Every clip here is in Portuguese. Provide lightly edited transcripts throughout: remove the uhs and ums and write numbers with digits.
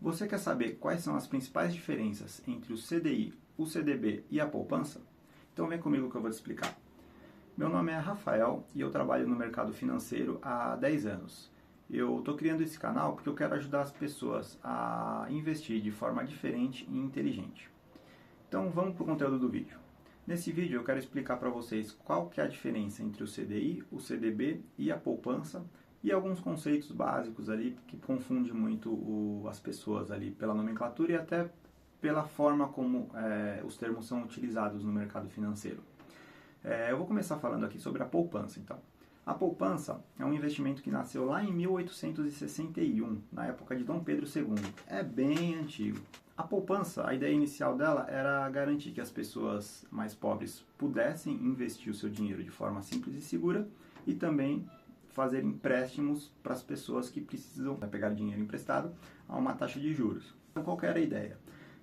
Você quer saber quais são as principais diferenças entre o CDI, o CDB e a poupança? Então vem comigo que eu vou te explicar. Meu nome é Rafael e eu trabalho no mercado financeiro há 10 anos. Eu estou criando esse canal porque eu quero ajudar as pessoas a investir de forma diferente e inteligente. Então vamos para o conteúdo do vídeo. Nesse vídeo eu quero explicar para vocês qual que é a diferença entre o CDI, o CDB e a poupança e alguns conceitos básicos ali que confundem muito as pessoas ali pela nomenclatura e até pela forma como os termos são utilizados no mercado financeiro. Eu vou começar falando aqui sobre a poupança, então. A poupança é um investimento que nasceu lá em 1861, na época de Dom Pedro II. É bem antigo. A poupança, a ideia inicial dela era garantir que as pessoas mais pobres pudessem investir o seu dinheiro de forma simples e segura e também fazer empréstimos para as pessoas que precisam pegar dinheiro emprestado a uma taxa de juros. Então, qual que era a ideia?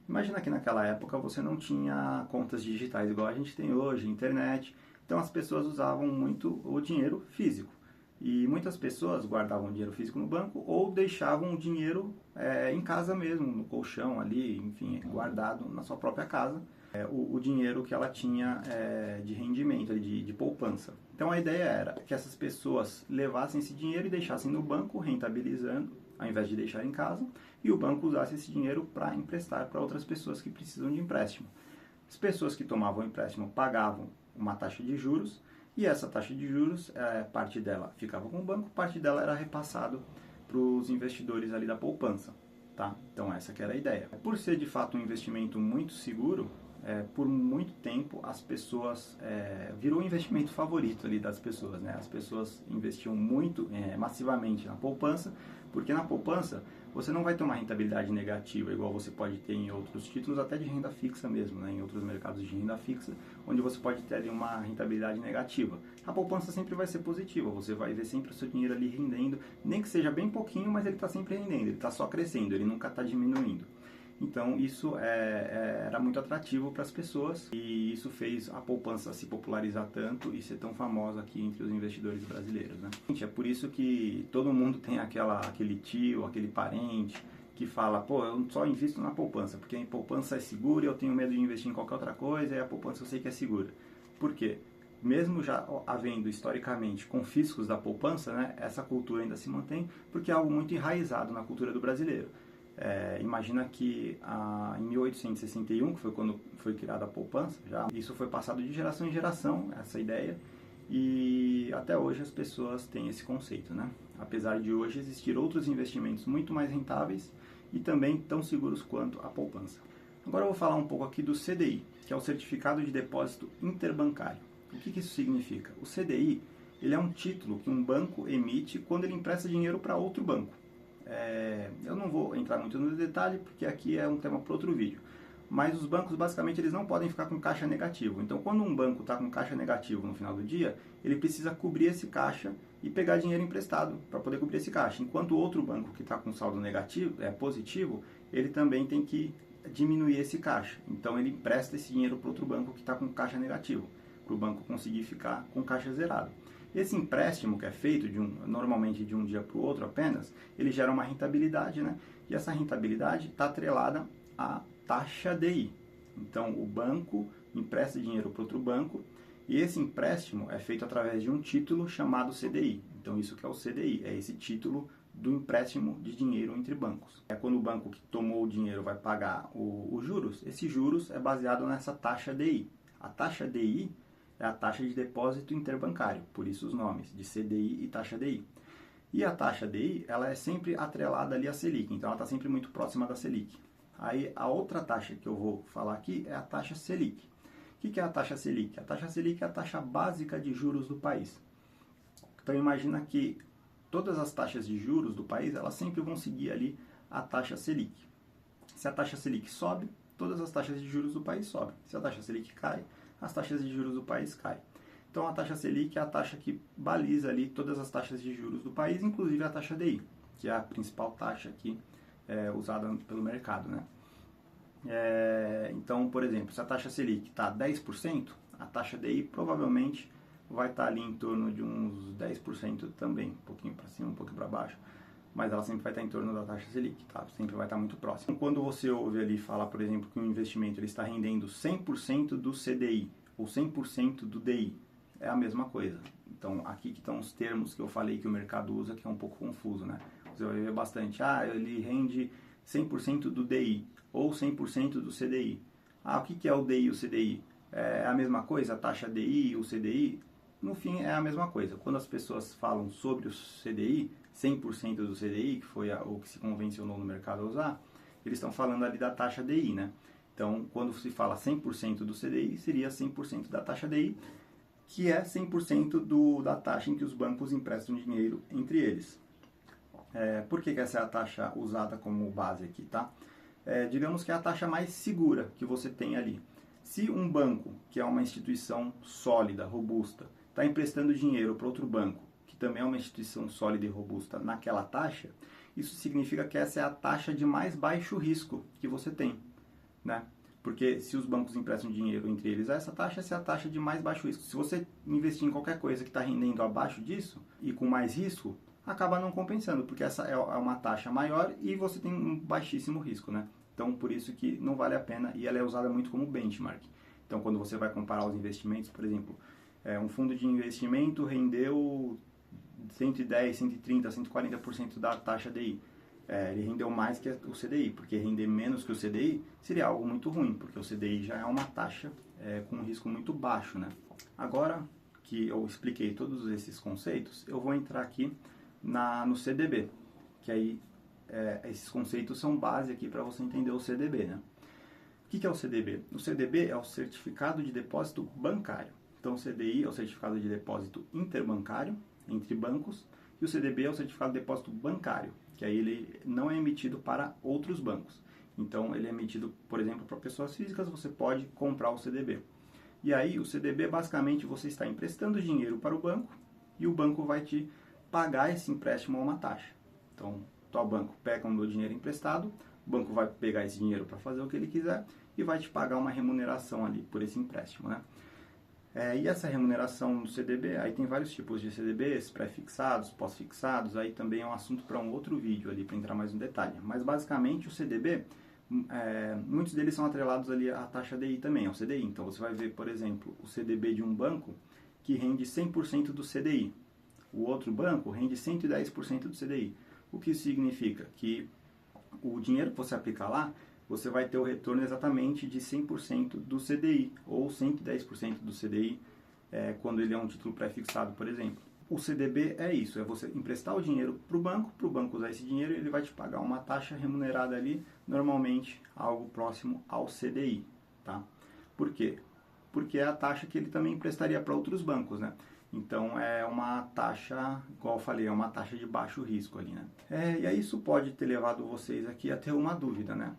Imagina que naquela época você não tinha contas digitais igual a gente tem hoje, internet, então as pessoas usavam muito o dinheiro físico. E muitas pessoas guardavam dinheiro físico no banco ou deixavam o dinheiro em casa mesmo, no colchão ali, enfim, guardado na sua própria casa, o dinheiro que ela tinha de rendimento, de poupança. Então a ideia era que essas pessoas levassem esse dinheiro e deixassem no banco, rentabilizando, ao invés de deixar em casa, e o banco usasse esse dinheiro para emprestar para outras pessoas que precisam de empréstimo. As pessoas que tomavam empréstimo pagavam uma taxa de juros, e essa taxa de juros, parte dela ficava com o banco, parte dela era repassado para os investidores ali da poupança. Tá? Então essa que era a ideia. Por ser de fato um investimento muito seguro, por muito tempo as pessoas, virou o investimento favorito ali das pessoas, né? As pessoas investiam muito, massivamente na poupança, porque na poupança você não vai ter uma rentabilidade negativa igual você pode ter em outros títulos, até de renda fixa mesmo, né? Em outros mercados de renda fixa, onde você pode ter ali uma rentabilidade negativa. A poupança sempre vai ser positiva, você vai ver sempre o seu dinheiro ali rendendo, nem que seja bem pouquinho, mas ele está sempre rendendo, ele está só crescendo, ele nunca está diminuindo. Então isso era muito atrativo para as pessoas e isso fez a poupança se popularizar tanto e ser tão famosa aqui entre os investidores brasileiros, né? É por isso que todo mundo tem aquele tio, aquele parente que fala, pô, eu só invisto na poupança, porque a poupança é segura e eu tenho medo de investir em qualquer outra coisa e a poupança eu sei que é segura. Por quê? Mesmo já havendo historicamente confiscos da poupança, né, essa cultura ainda se mantém porque é algo muito enraizado na cultura do brasileiro. Imagina que em 1861, que foi quando foi criada a poupança, já isso foi passado de geração em geração, essa ideia, e até hoje as pessoas têm esse conceito, né? Apesar de hoje existir outros investimentos muito mais rentáveis e também tão seguros quanto a poupança. Agora eu vou falar um pouco aqui do CDI, que é o Certificado de Depósito Interbancário. O que isso significa? O CDI, ele é um título que um banco emite quando ele empresta dinheiro para outro banco. Eu não vou entrar muito no detalhe, porque aqui é um tema para outro vídeo. Mas os bancos, basicamente, eles não podem ficar com caixa negativo. Então, quando um banco está com caixa negativo no final do dia, ele precisa cobrir esse caixa e pegar dinheiro emprestado para poder cobrir esse caixa. Enquanto o outro banco que está com saldo negativo, positivo, ele também tem que diminuir esse caixa. Então, ele empresta esse dinheiro para outro banco que está com caixa negativo, para o banco conseguir ficar com caixa zerado. Esse empréstimo que é feito normalmente de um dia para o outro apenas, ele gera uma rentabilidade, né? E essa rentabilidade está atrelada à taxa DI. Então o banco empresta dinheiro para outro banco e esse empréstimo é feito através de um título chamado CDI. Então isso que é o CDI, é esse título do empréstimo de dinheiro entre bancos. É quando o banco que tomou o dinheiro vai pagar os juros, esse juros é baseado nessa taxa DI. A taxa DI é a taxa de depósito interbancário, por isso os nomes de CDI e taxa DI. E a taxa DI, ela é sempre atrelada ali à Selic, então ela está sempre muito próxima da Selic. Aí a outra taxa que eu vou falar aqui é a taxa Selic. O que é a taxa Selic? A taxa Selic é a taxa básica de juros do país. Então imagina que todas as taxas de juros do país, elas sempre vão seguir ali a taxa Selic. Se a taxa Selic sobe, todas as taxas de juros do país sobem. Se a taxa Selic cai, as taxas de juros do país caem. Então a taxa Selic é a taxa que baliza ali todas as taxas de juros do país, inclusive a taxa DI, que é a principal taxa aqui usada pelo mercado, né? Então, por exemplo, se a taxa Selic está 10%, a taxa DI provavelmente vai estar ali em torno de uns 10% também, um pouquinho para cima, um pouquinho para baixo. mas ela sempre vai estar em torno da taxa Selic, tá? Sempre vai estar muito próximo. Quando você ouve ali falar, por exemplo, que um investimento ele está rendendo 100% do CDI ou 100% do DI, é a mesma coisa. Então, aqui que estão os termos que eu falei que o mercado usa, que é um pouco confuso, né? Você vai ver bastante, ele rende 100% do DI ou 100% do CDI. O que é o DI e o CDI? É a mesma coisa, a taxa DI e o CDI? No fim, é a mesma coisa. Quando as pessoas falam sobre o CDI, 100% do CDI, que foi o que se convencionou no mercado a usar, eles estão falando ali da taxa DI, né? Então, quando se fala 100% do CDI, seria 100% da taxa DI, que é 100% da taxa em que os bancos emprestam dinheiro entre eles. Por que essa é a taxa usada como base aqui, tá? Digamos que é a taxa mais segura que você tem ali. Se um banco, que é uma instituição sólida, robusta, está emprestando dinheiro para outro banco, que também é uma instituição sólida e robusta, naquela taxa, isso significa que essa é a taxa de mais baixo risco que você tem, né? Porque se os bancos emprestam dinheiro entre eles a essa é a taxa de mais baixo risco. Se você investir em qualquer coisa que está rendendo abaixo disso e com mais risco, acaba não compensando, porque essa é uma taxa maior e você tem um baixíssimo risco, né? Então, por isso que não vale a pena e ela é usada muito como benchmark. Então, quando você vai comparar os investimentos, por exemplo, um fundo de investimento rendeu 110, 130, 140% da taxa DI. Ele rendeu mais que o CDI, porque render menos que o CDI seria algo muito ruim, porque o CDI já é uma taxa com um risco muito baixo, né? Agora que eu expliquei todos esses conceitos, eu vou entrar aqui no CDB, que aí esses conceitos são base aqui para você entender o CDB, né? O que é o CDB? O CDB é o Certificado de Depósito Bancário. Então, o CDI é o Certificado de Depósito Interbancário, entre bancos, e o CDB é o Certificado de Depósito Bancário, que aí ele não é emitido para outros bancos. Então, ele é emitido, por exemplo, para pessoas físicas, você pode comprar o CDB. E aí, o CDB, basicamente, você está emprestando dinheiro para o banco e o banco vai te pagar esse empréstimo a uma taxa. Então, o banco pega o meu dinheiro emprestado, o banco vai pegar esse dinheiro para fazer o que ele quiser e vai te pagar uma remuneração ali por esse empréstimo, né? E essa remuneração do CDB, aí tem vários tipos de CDBs, pré-fixados, pós-fixados, aí também é um assunto para um outro vídeo ali, para entrar mais no detalhe. Mas basicamente o CDB, muitos deles são atrelados ali à taxa DI também, ao CDI. Então você vai ver, por exemplo, o CDB de um banco que rende 100% do CDI. O outro banco rende 110% do CDI. O que isso significa? Que o dinheiro que você aplicar lá, você vai ter o retorno exatamente de 100% do CDI, ou 110% do CDI, quando ele é um título pré-fixado, por exemplo. O CDB é isso, é você emprestar o dinheiro para o banco usar esse dinheiro e ele vai te pagar uma taxa remunerada ali, normalmente algo próximo ao CDI, tá? Por quê? Porque é a taxa que ele também emprestaria para outros bancos, né? Então, é uma taxa, igual eu falei, é uma taxa de baixo risco ali, né? E aí isso pode ter levado vocês aqui a ter uma dúvida, né?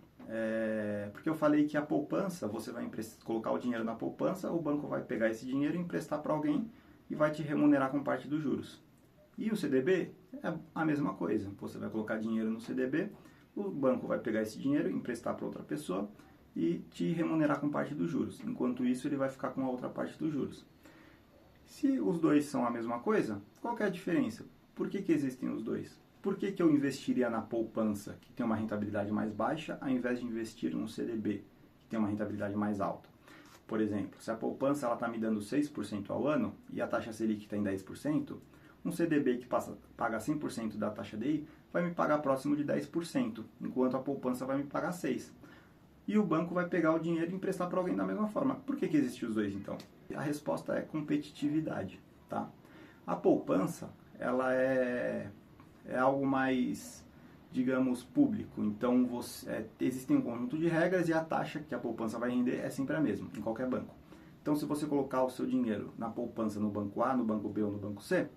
Porque eu falei que a poupança, você vai colocar o dinheiro na poupança, o banco vai pegar esse dinheiro e emprestar para alguém e vai te remunerar com parte dos juros. E o CDB é a mesma coisa. Você vai colocar dinheiro no CDB, o banco vai pegar esse dinheiro, emprestar para outra pessoa e te remunerar com parte dos juros. Enquanto isso, ele vai ficar com a outra parte dos juros. Se os dois são a mesma coisa, qual que é a diferença? Por que existem os dois? Por que eu investiria na poupança, que tem uma rentabilidade mais baixa, ao invés de investir no CDB, que tem uma rentabilidade mais alta? Por exemplo, se a poupança está me dando 6% ao ano e a taxa Selic está em 10%, um CDB que paga 100% da taxa DI vai me pagar próximo de 10%, enquanto a poupança vai me pagar 6%. E o banco vai pegar o dinheiro e emprestar para alguém da mesma forma. Por que existem os dois, então? A resposta é competitividade, tá? A poupança, ela é algo mais, digamos, público. Então, existem um conjunto de regras e a taxa que a poupança vai render é sempre a mesma, em qualquer banco. Então, se você colocar o seu dinheiro na poupança no banco A, no banco B ou no banco C,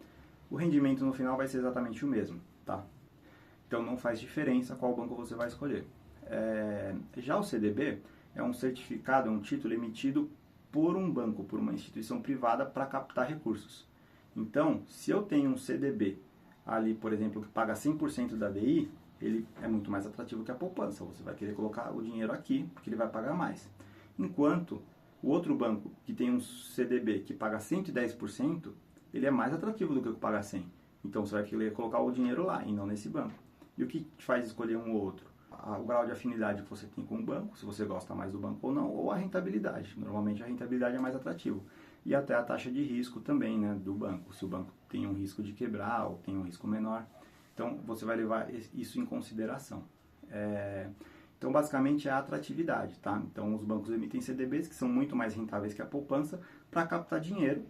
o rendimento no final vai ser exatamente o mesmo, tá? Então, não faz diferença qual banco você vai escolher. Já o CDB é um certificado, é um título emitido por um banco, por uma instituição privada para captar recursos. Então, se eu tenho um CDB ali, por exemplo, que paga 100% da DI, ele é muito mais atrativo que a poupança. Você vai querer colocar o dinheiro aqui, porque ele vai pagar mais. Enquanto o outro banco, que tem um CDB que paga 110%, ele é mais atrativo do que o que paga 100%. Então, você vai querer colocar o dinheiro lá e não nesse banco. E o que te faz escolher um ou outro? O grau de afinidade que você tem com o banco, se você gosta mais do banco ou não, ou a rentabilidade. Normalmente a rentabilidade é mais atrativa. E até a taxa de risco também, né, do banco. Se o banco tem um risco de quebrar ou tem um risco menor. Então, você vai levar isso em consideração. Então, basicamente, é a atratividade, tá? Então, os bancos emitem CDBs, que são muito mais rentáveis que a poupança, para captar dinheiro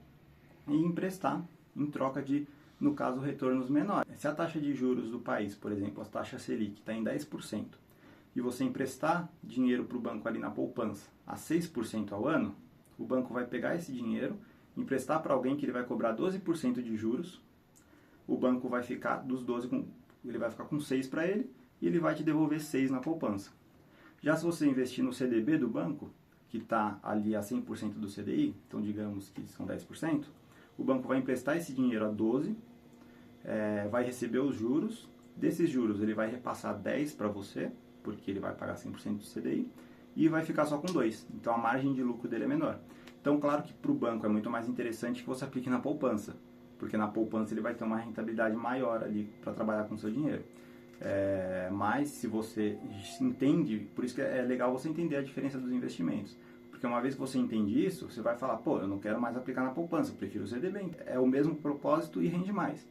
e emprestar em troca de, no caso, retornos menores. Se a taxa de juros do país, por exemplo, a taxa Selic está em 10%, e você emprestar dinheiro para o banco ali na poupança a 6% ao ano, o banco vai pegar esse dinheiro, emprestar para alguém que ele vai cobrar 12% de juros, o banco vai ficar dos 12, ele vai ficar com 6 para ele, e ele vai te devolver 6 na poupança. Já se você investir no CDB do banco, que está ali a 100% do CDI, então digamos que são 10%, o banco vai emprestar esse dinheiro a 12, vai receber os juros, desses juros ele vai repassar 10 para você, porque ele vai pagar 100% do CDI, e vai ficar só com 2, então a margem de lucro dele é menor. Então, claro que para o banco é muito mais interessante que você aplique na poupança, porque na poupança ele vai ter uma rentabilidade maior ali para trabalhar com o seu dinheiro. Mas se você entende, por isso que é legal você entender a diferença dos investimentos. Porque uma vez que você entende isso, você vai falar, pô, eu não quero mais aplicar na poupança, eu prefiro o CDB. É o mesmo propósito e rende mais.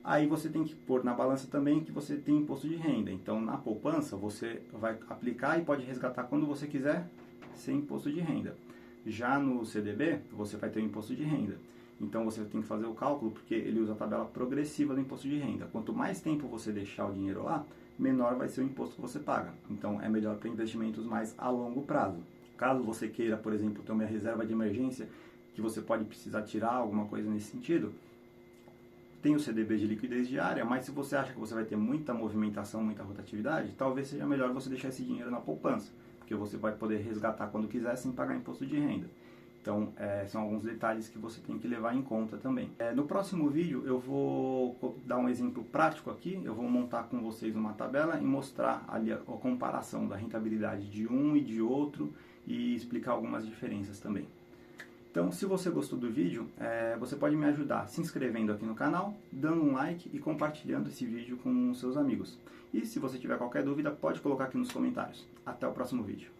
Aí você tem que pôr na balança também que você tem imposto de renda. Então, na poupança, você vai aplicar e pode resgatar quando você quiser, sem imposto de renda. Já no CDB, você vai ter o imposto de renda. Então, você tem que fazer o cálculo, porque ele usa a tabela progressiva do imposto de renda. Quanto mais tempo você deixar o dinheiro lá, menor vai ser o imposto que você paga. Então, é melhor para investimentos mais a longo prazo. Caso você queira, por exemplo, ter uma reserva de emergência, que você pode precisar tirar alguma coisa nesse sentido, tem o CDB de liquidez diária, mas se você acha que você vai ter muita movimentação, muita rotatividade, talvez seja melhor você deixar esse dinheiro na poupança, porque você vai poder resgatar quando quiser sem pagar imposto de renda. Então, são alguns detalhes que você tem que levar em conta também. No próximo vídeo, eu vou dar um exemplo prático aqui. Eu vou montar com vocês uma tabela e mostrar ali a comparação da rentabilidade de um e de outro e explicar algumas diferenças também. Então, se você gostou do vídeo, você pode me ajudar se inscrevendo aqui no canal, dando um like e compartilhando esse vídeo com seus amigos. E se você tiver qualquer dúvida, pode colocar aqui nos comentários. Até o próximo vídeo.